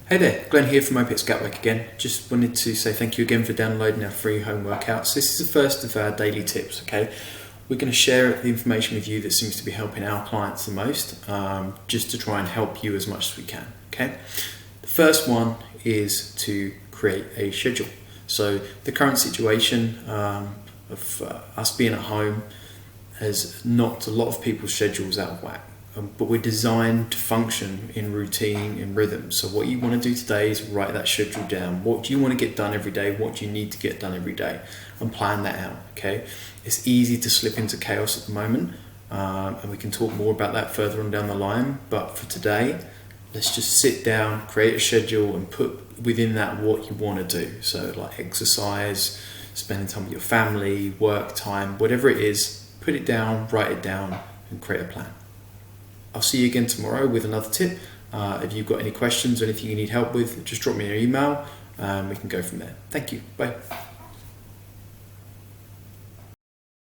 Hey there, Glenn here from OPITS Gatwick again. Just wanted to say thank you again for downloading our free home workouts. This is the first of our daily tips, okay? We're going to share the information with you that seems to be helping our clients the most, just to try and help you as much as we can, okay? The first one is to create a schedule. So the current situation of us being at home has knocked a lot of people's schedules out of whack. But we're designed to function in routine, in rhythm. So what you want to do today is write that schedule down. What do you want to get done every day? What do you need to get done every day? And plan that out, okay? It's easy to slip into chaos at the moment, and we can talk more about that further on down the line. But for today, let's just sit down, create a schedule, and put within that what you want to do. So like exercise, spending time with your family, work time, whatever it is, put it down, write it down, and create a plan. I'll see you again tomorrow with another tip. If you've got any questions or anything you need help with, just drop me an email. We can go from there. Thank you. Bye.